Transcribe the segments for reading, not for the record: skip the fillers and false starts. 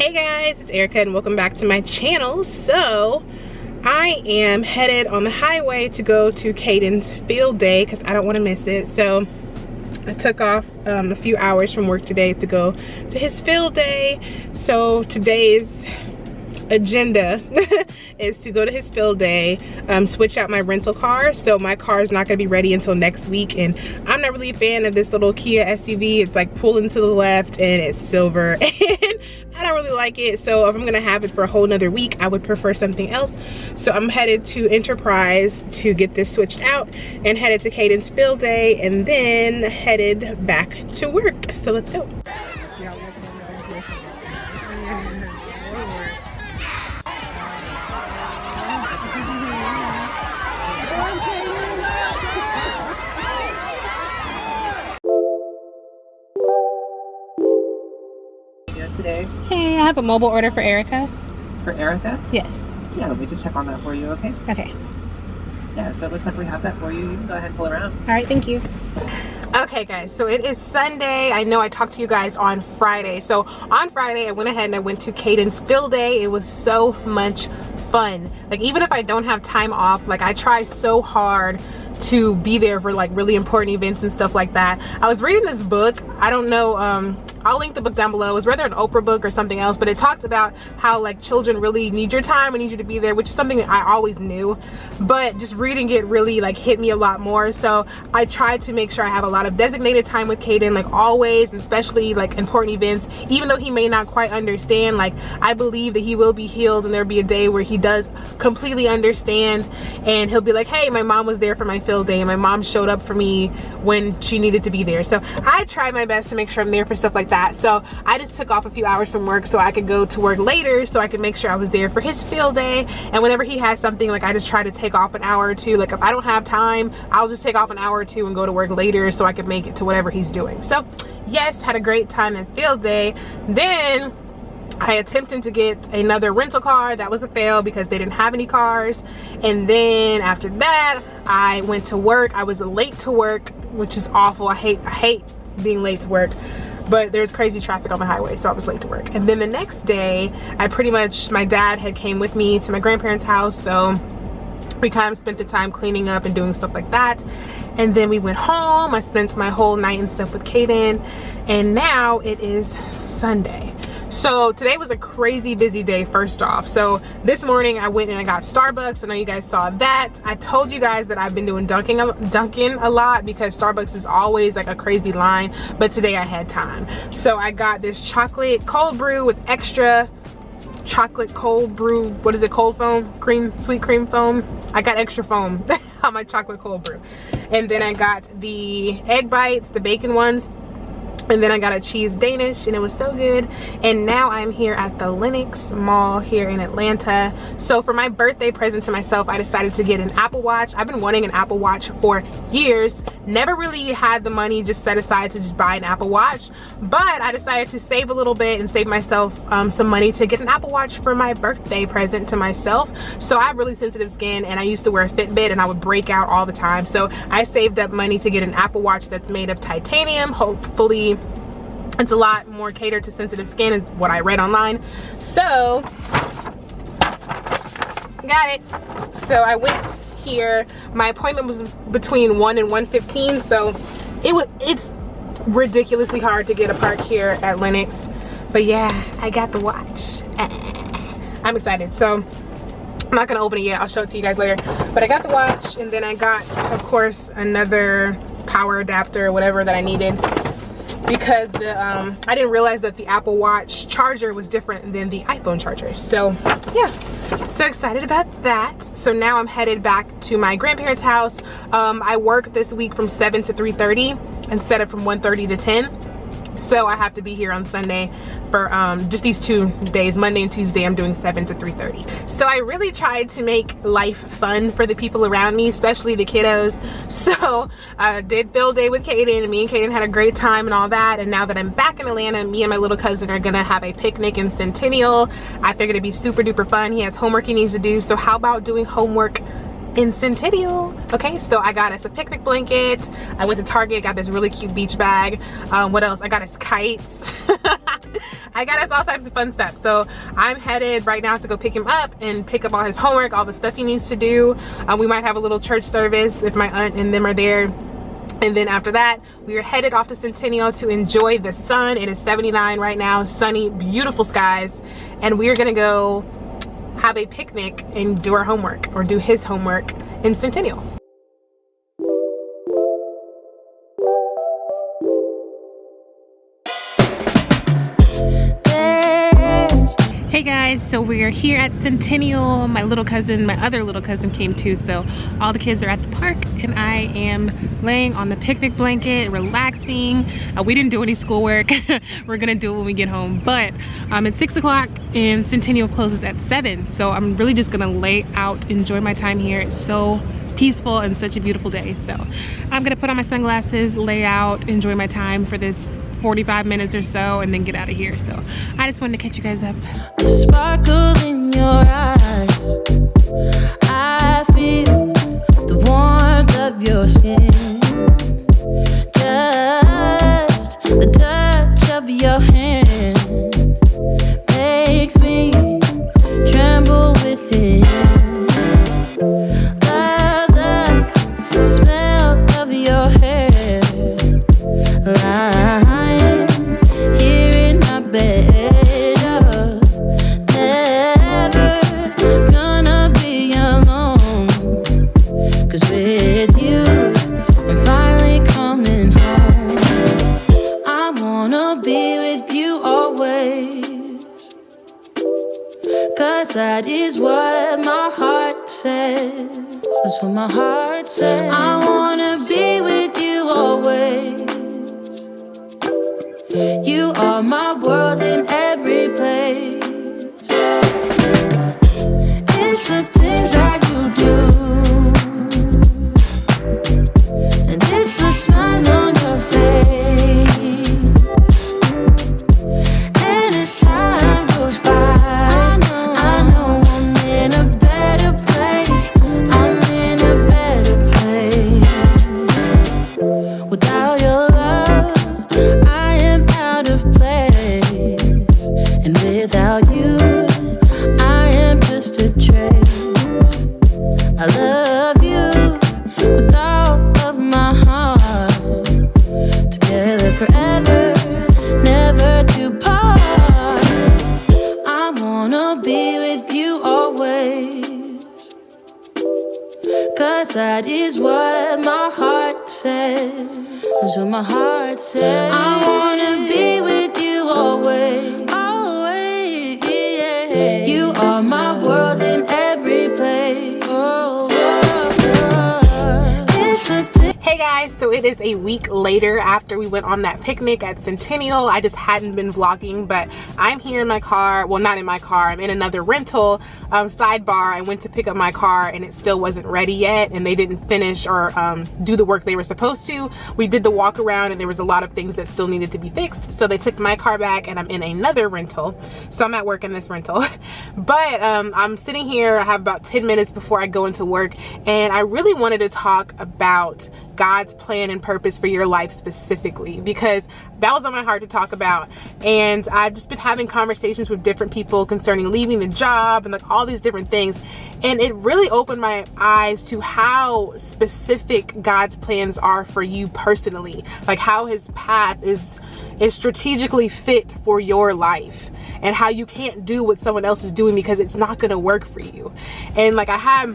Hey guys, it's Erica and welcome back to my channel. So I am headed on the highway to go to Caden's field day because I don't want to miss it. So I took off a few hours from work today to go to his field day. So today's agenda is to go to his field day, switch out my rental car. So my car is not going to be ready until next week, and I'm not really a fan of this little Kia SUV. It's like pulling to the left and it's silver and I don't really like it. So if I'm gonna have it for a whole nother week, I would prefer something else. So I'm headed to Enterprise to get this switched out and headed to Caden's field day and then headed back to work. So let's go. Today. Hey, I have a mobile order for Erica. For Erica? Yes. Yeah, let me just check on that for you, okay? Okay. Yeah, so it looks like we have that for you. You can go ahead and pull around. All right, thank you. Okay guys, so it is Sunday. I know I talked to you guys on Friday. So on Friday, I went ahead and I went to Caden's field day. It was so much fun. Like, even if I don't have time off, like I try so hard to be there for like really important events and stuff like that. I was reading this book. I don't know, I'll link the book down below. It was rather an Oprah book or something else, but it talked about how like children really need your time and need you to be there, which is something that I always knew, but just reading it really like hit me a lot more. So I tried to make sure I have a lot of designated time with Caden, like always, and especially like important events. Even though he may not quite understand, like I believe that he will be healed and there'll be a day where he does completely understand and he'll be like, hey, my mom was there for my field day and my mom showed up for me when she needed to be there. So I try my best to make sure I'm there for stuff like that. So I just took off a few hours from work so I could go to work later so I could make sure I was there for his field day. And whenever he has something, like I just try to take off an hour or two. Like if I don't have time, I'll just take off an hour or two and go to work later so I could make it to whatever he's doing. So yes, had a great time at field day. Then I attempted to get another rental car. That was a fail because they didn't have any cars. And then after that, I went to work. I was late to work, which is awful. I hate being late to work, but there's crazy traffic on the highway, so I was late to work. And then the next day, my dad had came with me to my grandparents' house, so we kind of spent the time cleaning up and doing stuff like that. And then we went home. I spent my whole night and stuff with Caden, and now it is Sunday. So today was a crazy busy day, first off. So this morning I went and I got Starbucks. I know you guys saw that. I told you guys that I've been doing Dunkin' a lot because Starbucks is always like a crazy line, but today I had time. So I got this chocolate cold brew with extra chocolate cold brew, what is it, cold foam, sweet cream foam. I got extra foam on my chocolate cold brew. And then I got the egg bites, the bacon ones. And then I got a cheese Danish and it was so good. And now I'm here at the Lenox Mall here in Atlanta. So for my birthday present to myself, I decided to get an Apple Watch. I've been wanting an Apple Watch for years. Never really had the money just set aside to just buy an Apple Watch. But I decided to save a little bit and save myself some money to get an Apple Watch for my birthday present to myself. So I have really sensitive skin and I used to wear a Fitbit and I would break out all the time. So I saved up money to get an Apple Watch that's made of titanium. Hopefully it's a lot more catered to sensitive skin is what I read online. So got it. So I went here. My appointment was between 1 and 1:15, so it's ridiculously hard to get a park here at Lenox. But yeah, I got the watch. I'm excited. So I'm not gonna open it yet. I'll show it to you guys later. But I got the watch, and then I got, of course, another power adapter, whatever that I needed, because I didn't realize that the Apple Watch charger was different than the iPhone charger. So yeah, so excited about that. So now I'm headed back to my grandparents' house. I work this week from 7 to 3:30 instead of from 1:30 to 10. So I have to be here on Sunday for just these 2 days, Monday and Tuesday. I'm doing 7 to 3:30. So I really tried to make life fun for the people around me, especially the kiddos. So I did field day with Caden, and me and Caden had a great time and all that. And now that I'm back in Atlanta, me and my little cousin are gonna have a picnic in Centennial. I figured it'd be super duper fun. He has homework he needs to do, so how about doing homework in Centennial? Okay, so I got us a picnic blanket. I went to Target, got this really cute beach bag. What else? I got us kites. I got us all types of fun stuff. So I'm headed right now to go pick him up and pick up all his homework, all the stuff he needs to do. We might have a little church service if my aunt and them are there. And then after that, we are headed off to Centennial to enjoy the sun. It is 79 right now, sunny, beautiful skies. And we are gonna go have a picnic and do our homework, or do his homework in Centennial. Hey guys, so we are here at Centennial. My other little cousin came too, so all the kids are at the park and I am laying on the picnic blanket, relaxing. We didn't do any schoolwork. We're gonna do it when we get home, but it's 6 o'clock and Centennial closes at 7, so I'm really just gonna lay out, enjoy my time here. It's so peaceful and such a beautiful day, so I'm gonna put on my sunglasses, lay out, enjoy my time for this 45 minutes or so, and then get out of here. So I just wanted to catch you guys up. The sparkle in your eyes, I feel the warmth of your skin, just the touch of your hand makes me tremble within. Love the smell of your hair, lying here in my bed, never gonna be alone, 'cause with you I'm finally coming home. I wanna be with you always, 'cause that is what my heart says. That's what my heart says. I wanna be with you always. You are my world in every place. It's the things that you do, and it's the smile on your face. And as time goes by, I know I'm in a better place. I'm in a better place. Without your love, I am out of place, and without you, I am just a trace. I love you with all of my heart, together forever, never to part. I wanna be with you always, 'cause that is what my heart says. That's what my heart says. I wanna be with you always, always, yeah. You are my world in every place. Oh, it's a thing. Hey guys, so it is a week later after we went on that picnic at Centennial. I just hadn't been vlogging, but I'm here in my car. Well, not in my car, I'm in another rental. Sidebar, I went to pick up my car and it still wasn't ready yet, and they didn't finish or do the work they were supposed to. We did the walk around and there was a lot of things that still needed to be fixed, so they took my car back and I'm in another rental. So I'm at work in this rental. But I'm sitting here, I have about 10 minutes before I go into work, and I really wanted to talk about God's plan and purpose for your life specifically, because that was on my heart to talk about. And I've just been having conversations with different people concerning leaving the job and like all these different things, and it really opened my eyes to how specific God's plans are for you personally, like how his path is strategically fit for your life, and how you can't do what someone else is doing because it's not going to work for you. And like I had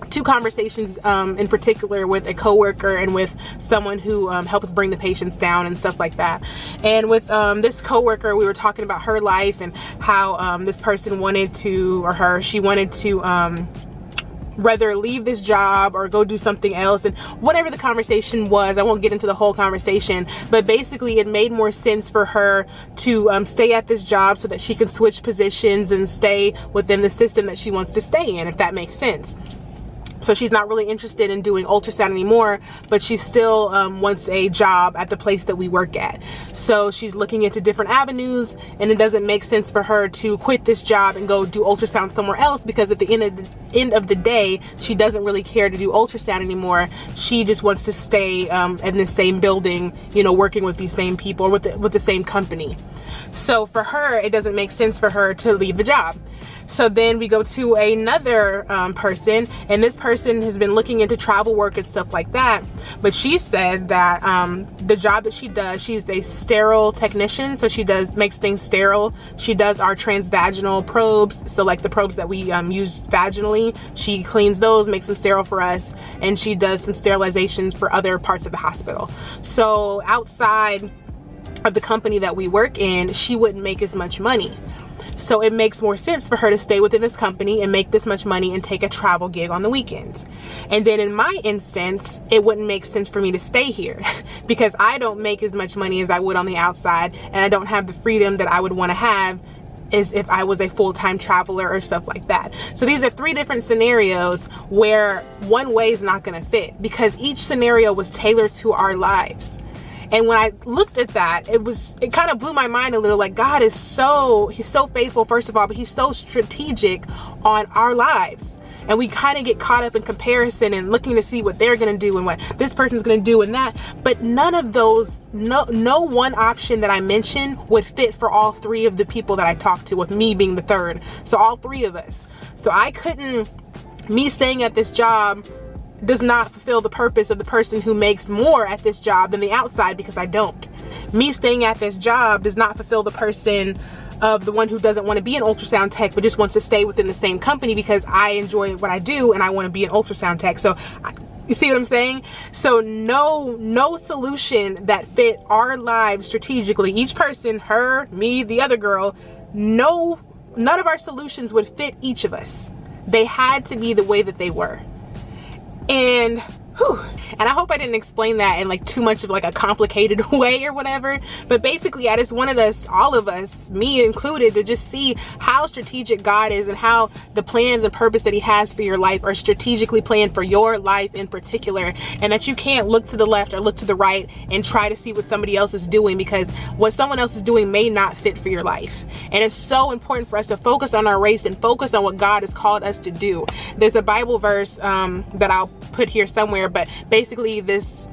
two conversations in particular with a coworker and with someone who helps bring the patients down and stuff like that. And with this coworker, we were talking about her life and how this person wanted to, or she wanted to rather leave this job or go do something else, and whatever the conversation was, I won't get into the whole conversation, but basically it made more sense for her to stay at this job so that she can switch positions and stay within the system that she wants to stay in, if that makes sense. So she's not really interested in doing ultrasound anymore, but she still wants a job at the place that we work at. So she's looking into different avenues, and it doesn't make sense for her to quit this job and go do ultrasound somewhere else, because at the end of the day, she doesn't really care to do ultrasound anymore. She just wants to stay in the same building, you know, working with these same people, with the same company. So for her, it doesn't make sense for her to leave the job. So then we go to another person, and this person has been looking into travel work and stuff like that. But she said that the job that she does, she's a sterile technician. So she makes things sterile. She does our transvaginal probes. So like the probes that we use vaginally, she cleans those, makes them sterile for us. And she does some sterilizations for other parts of the hospital. So outside of the company that we work in, she wouldn't make as much money. So it makes more sense for her to stay within this company and make this much money and take a travel gig on the weekends. And then in my instance, it wouldn't make sense for me to stay here because I don't make as much money as I would on the outside, and I don't have the freedom that I would want to have as if I was a full-time traveler or stuff like that. So these are 3 different scenarios where one way is not going to fit, because each scenario was tailored to our lives. And when I looked at that, it kind of blew my mind a little. Like, God is he's so faithful, first of all, but he's so strategic on our lives. And we kind of get caught up in comparison and looking to see what they're going to do and what this person's going to do and that. But none of those, no one option that I mentioned would fit for all 3 of the people that I talked to, with me being the 3rd. So all 3 of us. So me staying at this job does not fulfill the purpose of the person who makes more at this job than the outside, because I don't. Me staying at this job does not fulfill the person of the one who doesn't want to be an ultrasound tech but just wants to stay within the same company because I enjoy what I do and I want to be an ultrasound tech. So you see what I'm saying? So no solution that fit our lives strategically, each person, her, me, the other girl, none of our solutions would fit each of us. They had to be the way that they were. And I hope I didn't explain that in like too much of like a complicated way or whatever, but basically I just wanted us, all of us, me included, to just see how strategic God is and how the plans and purpose that he has for your life are strategically planned for your life in particular, and that you can't look to the left or look to the right and try to see what somebody else is doing, because what someone else is doing may not fit for your life. And it's so important for us to focus on our race and focus on what God has called us to do. There's a Bible verse that I'll put here somewhere, but basically this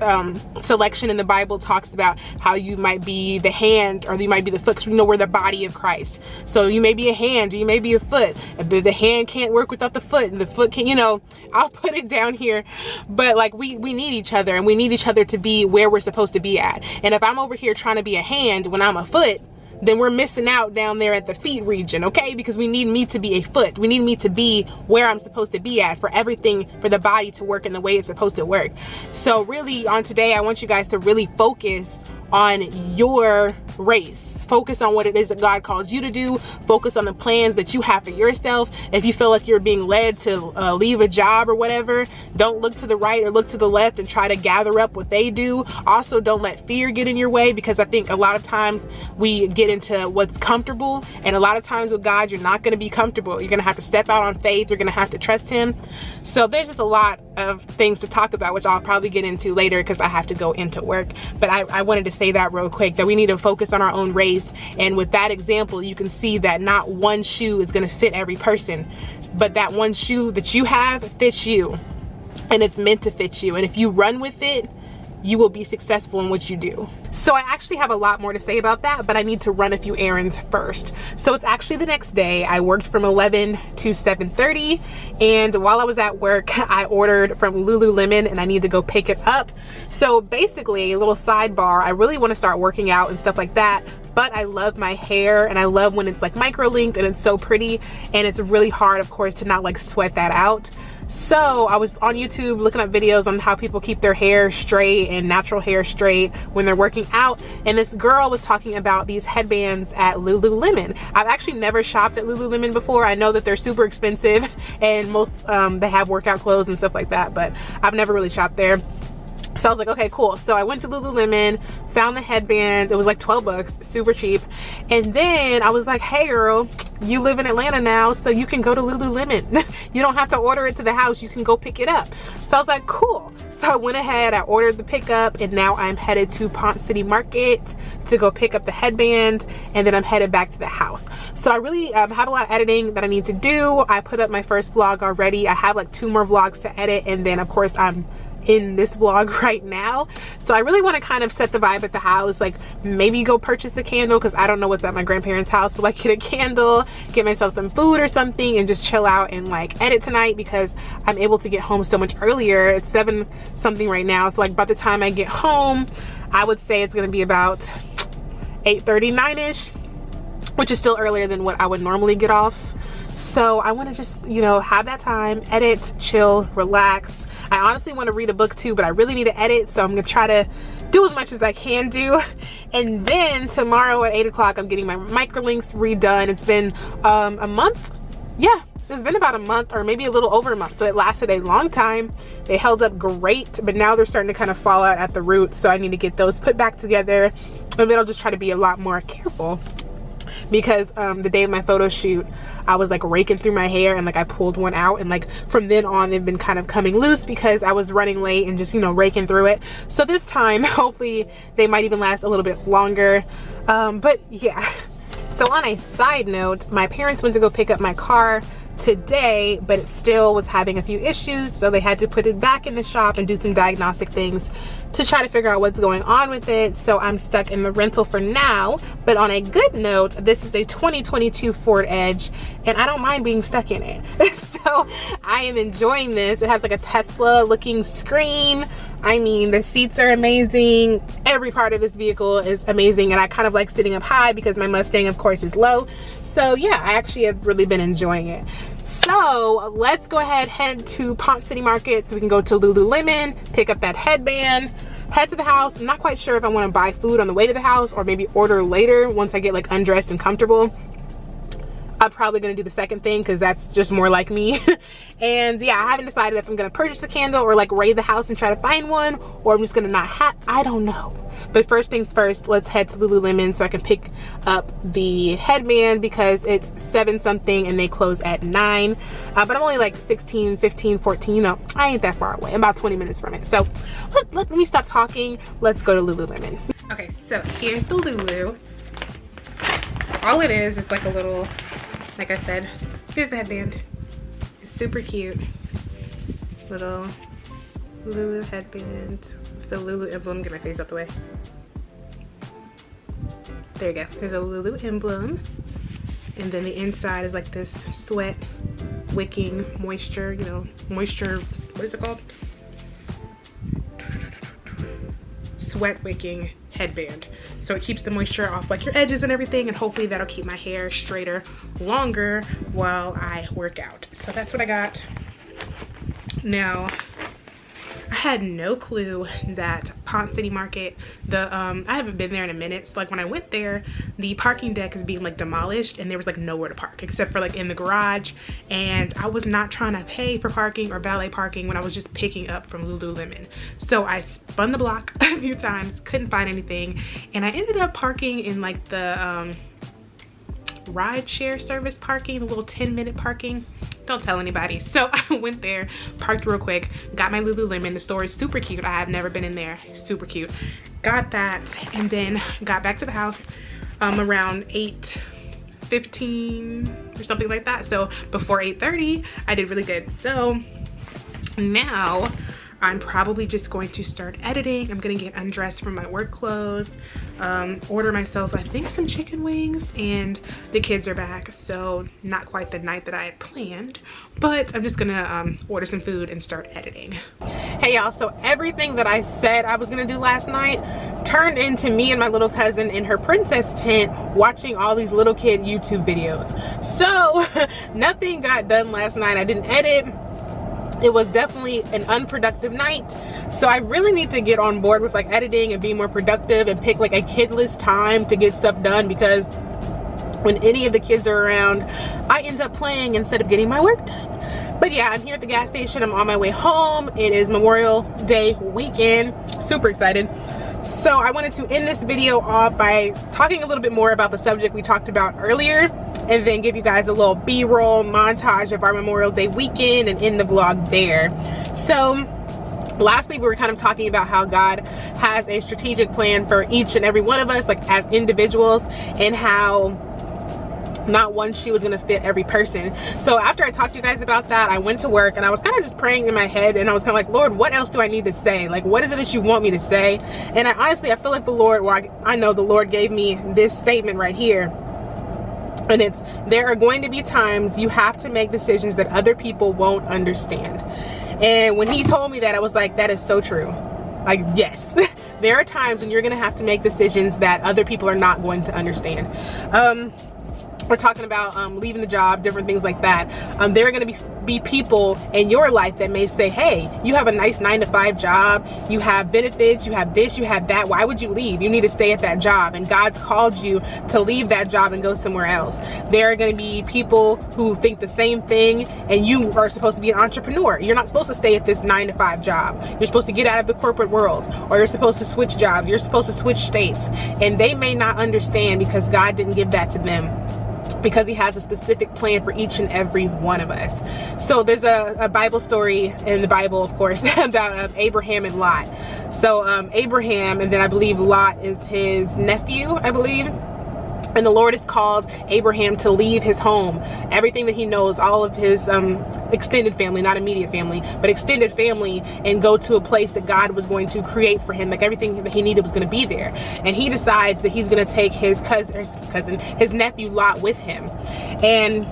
selection in the Bible talks about how you might be the hand or you might be the foot, because we know we're the body of Christ. So you may be a hand or you may be a foot. The hand can't work without the foot, and the foot can, you know, I'll put it down here. But like we need each other, and we need each other to be where we're supposed to be at. And if I'm over here trying to be a hand when I'm a foot, then we're missing out down there at the feet region, okay? Because we need me to be a foot. We need me to be where I'm supposed to be at for everything, for the body to work in the way it's supposed to work. So really on today, I want you guys to really focus on your race. Focus on what it is that God called you to do. Focus on the plans that you have for yourself. If you feel like you're being led to leave a job or whatever, don't look to the right or look to the left and try to gather up what they do. Also, don't let fear get in your way, because I think a lot of times we get into what's comfortable, and a lot of times with God, you're not going to be comfortable. You're going to have to step out on faith. You're going to have to trust him. So there's just a lot of things to talk about, which I'll probably get into later because I have to go into work. But I wanted to say that real quick, that we need to focus on our own race. And with that example, you can see that not one shoe is going to fit every person, but that one shoe that you have fits you, and it's meant to fit you. And if you run with it, you will be successful in what you do. So I actually have a lot more to say about that, but I need to run a few errands first. So it's actually the next day. I worked from 11 to 7:30, and while I was at work, I ordered from Lululemon and I need to go pick it up. So basically, a little sidebar, I really want to start working out and stuff like that, but I love my hair, and I love when it's like micro linked and it's so pretty, and it's really hard, of course, to not like sweat that out. So I was on YouTube looking up videos on how people keep their hair straight and natural hair straight when they're working out, and this girl was talking about these headbands at Lululemon. I've actually never shopped at Lululemon before. I know that they're super expensive, and most they have workout clothes and stuff like that, but I've never really shopped there. So I was like, okay, cool. So I went to Lululemon, found the headbands. It was like 12 bucks, super cheap. And then I was like, hey girl, you live in Atlanta now, so you can go to Lululemon. You don't have to order it to the house. You can go pick it up. So I was like, cool. So I went ahead, I ordered the pickup, and now I'm headed to Ponce City Market to go pick up the headband, and then I'm headed back to the house. So I really have a lot of editing that I need to do. I put up my first vlog already. I have like 2 more vlogs to edit, and then of course I'm in this vlog right now. So I really want to kind of set the vibe at the house, like maybe go purchase a candle, because I don't know what's at my grandparents' house, but like get a candle, get myself some food or something, and just chill out and like edit tonight, because I'm able to get home so much earlier. It's 7 something right now, so like by the time I get home, I would say it's gonna be about 8:39ish, which is still earlier than what I would normally get off. So I want to just, you know, have that time, edit, chill, relax. I honestly want to read a book too, but I really need to edit, so I'm gonna try to do as much as I can do. And then tomorrow at 8 o'clock, I'm getting my microlinks redone. It's been a month. Yeah, it's been about a month, or maybe a little over a month, so it lasted a long time. They held up great, but now they're starting to kind of fall out at the roots, so I need to get those put back together, and then I'll just try to be a lot more careful. Because the day of my photo shoot, I was like raking through my hair, and like I pulled one out, and like from then on they've been kind of coming loose because I was running late and just, you know, raking through it. So this time hopefully they might even last a little bit longer. But yeah. So on a side note, my parents went to go pick up my car today, but it still was having a few issues, so they had to put it back in the shop and do some diagnostic things to try to figure out what's going on with it. So I'm stuck in the rental for now. But on a good note, this is a 2022 Ford Edge, and I don't mind being stuck in it. So I am enjoying this. It has like a Tesla looking screen. I mean, the seats are amazing. Every part of this vehicle is amazing, and I kind of like sitting up high because my Mustang of course is low. So yeah, I actually have really been enjoying it. So let's go ahead, head to Ponce City Market so we can go to Lululemon, pick up that headband, head to the house. I'm not quite sure if I want to buy food on the way to the house or maybe order later once I get like undressed and comfortable. I'm probably gonna do the second thing because that's just more like me. And yeah, I haven't decided if I'm gonna purchase a candle or like raid the house and try to find one, or I'm just gonna not have, I don't know. But first things first, let's head to Lululemon so I can pick up the headband because it's 7 something and they close at 9. But I'm only like 16, 15, 14, you know, I ain't that far away. I'm about 20 minutes from it. So let me stop talking. Let's go to Lululemon. Okay, so here's the Lulu. All it is like a little, like I said, here's the headband. It's super cute. Little Lulu headband with the Lulu emblem. Get my face out the way. There you go. There's a Lulu emblem. And then the inside is like this sweat wicking moisture, you know, moisture, what is it called? Sweat wicking headband. So it keeps the moisture off like your edges and everything, and hopefully that'll keep my hair straighter longer while I work out. So that's what I got. Now, I had no clue that Ponce City Market, I haven't been there in a minute. So like when I went there, the parking deck is being like demolished and there was like nowhere to park except for like in the garage. And I was not trying to pay for parking or valet parking when I was just picking up from Lululemon. So I spun the block a few times, couldn't find anything. And I ended up parking in like the ride share service parking, the little 10-minute parking. Don't tell anybody. So I went there, parked real quick, got my Lululemon. The store is super cute. I have never been in there. Super cute. Got that, and then got back to the house around 8:15 or something like that. So before 8:30, I did really good. So now I'm probably just going to start editing. I'm gonna get undressed from my work clothes, order myself, I think, some chicken wings, and the kids are back, so not quite the night that I had planned, but I'm just gonna order some food and start editing. Hey y'all, so everything that I said I was gonna do last night turned into me and my little cousin in her princess tent watching all these little kid YouTube videos. So nothing got done last night. I didn't edit. It was definitely an unproductive night. So I really need to get on board with like editing and being more productive and pick like a kidless time to get stuff done, because when any of the kids are around, I end up playing instead of getting my work done. But yeah, I'm here at the gas station. I'm on my way home. It is Memorial Day weekend. Super excited. So I wanted to end this video off by talking a little bit more about the subject we talked about earlier, and then give you guys a little B-roll montage of our Memorial Day weekend and end the vlog there. So lastly, we were kind of talking about how God has a strategic plan for each and every one of us, like as individuals, and how not one shoe is gonna fit every person. So after I talked to you guys about that, I went to work and I was kind of just praying in my head, and I was kind of like, Lord, what else do I need to say? Like, what is it that you want me to say? And I honestly feel like the Lord, well, I know the Lord gave me this statement right here. And it's, there are going to be times you have to make decisions that other people won't understand. And when he told me that, I was like, that is so true. Like, yes. There are times when you're gonna have to make decisions that other people are not going to understand. We're talking about leaving the job, different things like that. There are going to be people in your life that may say, hey, you have a nice 9-to-5 job, you have benefits, you have this, you have that, why would you leave? You need to stay at that job, and God's called you to leave that job and go somewhere else. There are going to be people who think the same thing, and you are supposed to be an entrepreneur. You're not supposed to stay at this 9-to-5 job. You're supposed to get out of the corporate world, or you're supposed to switch jobs, you're supposed to switch states, and they may not understand because God didn't give that to them, because he has a specific plan for each and every one of us. So there's a Bible story in the Bible, of course, about Abraham and Lot. So Abraham, and then I believe Lot is his nephew, I believe. And the Lord has called Abraham to leave his home, everything that he knows, all of his extended family, not immediate family, but extended family, and go to a place that God was going to create for him. Like, everything that he needed was going to be there. And he decides that he's going to take his his nephew Lot with him. And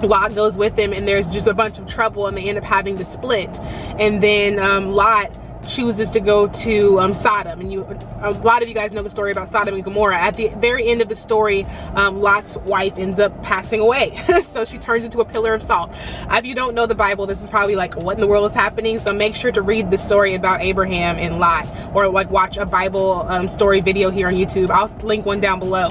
Lot goes with him, and there's just a bunch of trouble, and they end up having to split. And then Lot chooses to go to Sodom, and a lot of you guys know the story about Sodom and Gomorrah. At the very end of the story, Lot's wife ends up passing away. So she turns into a pillar of salt. If you don't know the Bible, this is probably like, what in the world is happening? So make sure to read the story about Abraham and Lot, or like watch a Bible story video here on YouTube. I'll link one down below.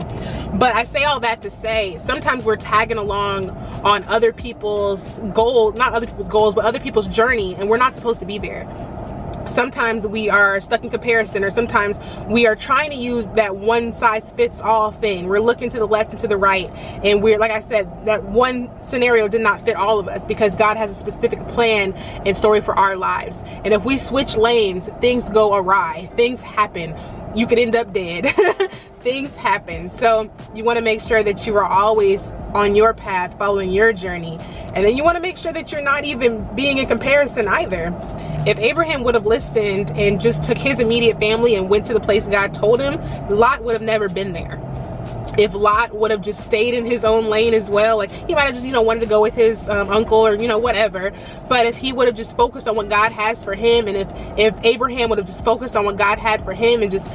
But I say all that to say, sometimes we're tagging along on other people's goals, not other people's goals, but other people's journey, and we're not supposed to be there. Sometimes we are stuck in comparison, or sometimes we are trying to use that one size fits all thing. We're looking to the left and to the right, and we're, like I said, that one scenario did not fit all of us, because God has a specific plan and story for our lives. And if we switch lanes, things go awry, things happen. You could end up dead. Things happen. So you want to make sure that you are always on your path, following your journey. And then you want to make sure that you're not even being in comparison either. If Abraham would have listened and just took his immediate family and went to the place God told him, Lot would have never been there. If Lot would have just stayed in his own lane as well, like he might have just, wanted to go with his uncle, or, whatever. But if he would have just focused on what God has for him, and if Abraham would have just focused on what God had for him and just,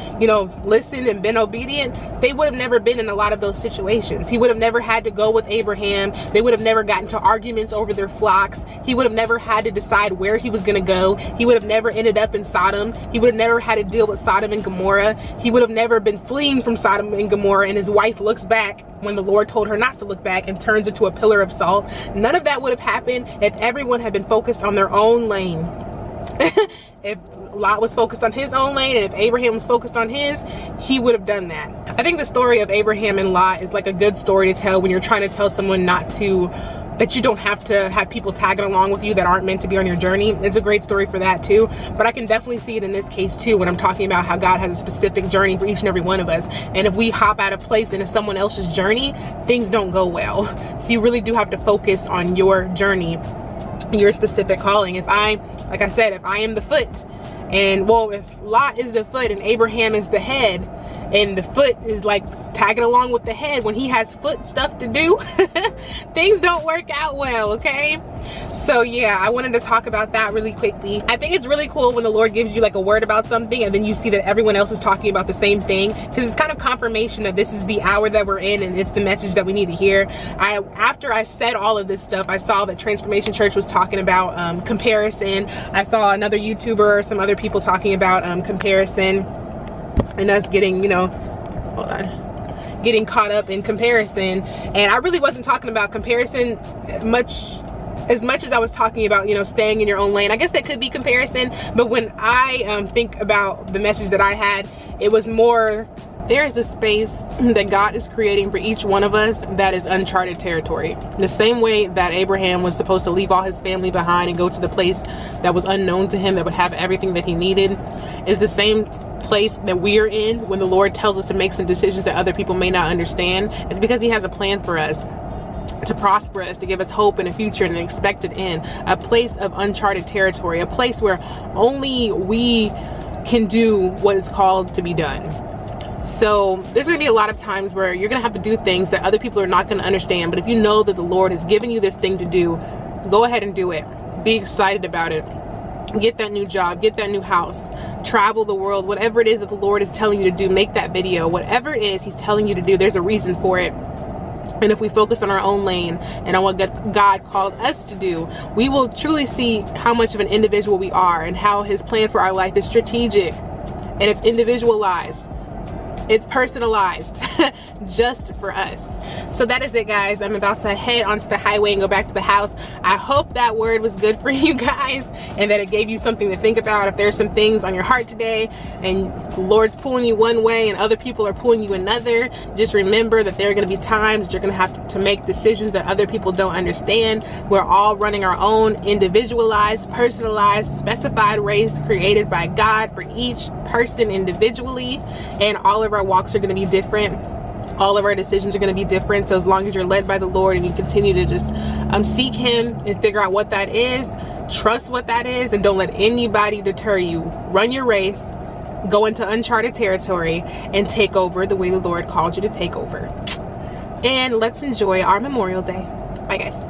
listened and been obedient, they would have never been in a lot of those situations. He would have never had to go with Abraham. They would have never gotten to arguments over their flocks. He would have never had to decide where he was going to go. He would have never ended up in Sodom. He would have never had to deal with Sodom and Gomorrah. He would have never been fleeing from Sodom and Gomorrah, and his wife looks back when the Lord told her not to look back and turns into a pillar of salt. None of that would have happened if everyone had been focused on their own lane. If Lot was focused on his own lane, and if Abraham was focused on his, he would have done that. I think the story of Abraham and Lot is like a good story to tell when you're trying to tell someone that you don't have to have people tagging along with you that aren't meant to be on your journey. It's a great story for that too. But I can definitely see it in this case too, when I'm talking about how God has a specific journey for each and every one of us. And if we hop out of place into someone else's journey, things don't go well. So you really do have to focus on your journey, your specific calling. Like I said, if I am the foot, and if Lot is the foot and Abraham is the head, and the foot is like tagging along with the head when he has foot stuff to do, things don't work out well, okay? So yeah, I wanted to talk about that really quickly. I think it's really cool when the Lord gives you like a word about something, and then you see that everyone else is talking about the same thing, because it's kind of confirmation that this is the hour that we're in, and it's the message that we need to hear. After I said all of this stuff, I saw that Transformation Church was talking about comparison. I saw another YouTuber or some other people talking about comparison, and us getting, getting caught up in comparison. And I really wasn't talking about comparison much as much as I was talking about, you know, staying in your own lane, I guess that could be comparison, but when I think about the message that I had, it was more, there is a space that God is creating for each one of us that is uncharted territory. The same way that Abraham was supposed to leave all his family behind and go to the place that was unknown to him, that would have everything that he needed, is the same place that we are in when the Lord tells us to make some decisions that other people may not understand. It's because he has a plan for us, to prosper us, to give us hope and a future and an expected end, a place of uncharted territory, a place where only we can do what is called to be done. So there's going to be a lot of times where you're going to have to do things that other people are not going to understand, but if you know that the Lord has given you this thing to do, go ahead and do it. Be excited about it. Get that new job, get that new house, travel the world, whatever it is that the Lord is telling you to do, make that video, whatever it is he's telling you to do, there's a reason for it. And if we focus on our own lane and on what God called us to do, we will truly see how much of an individual we are and how his plan for our life is strategic and it's individualized. It's personalized just for us. So that is it, guys. I'm about to head onto the highway and go back to the house. I hope that word was good for you guys and that it gave you something to think about. If there's some things on your heart today and the Lord's pulling you one way and other people are pulling you another, just remember that there are going to be times that you're going to have to make decisions that other people don't understand. We're all running our own individualized, personalized, specified race created by God for each person individually, and all of our walks are going to be different. All of our decisions are going to be different. So as long as you're led by the Lord and you continue to just seek him and figure out what that is, trust what that is, and don't let anybody deter you. Run your race, go into uncharted territory, and take over the way the Lord called you to take over. And let's enjoy our Memorial Day. Bye, guys.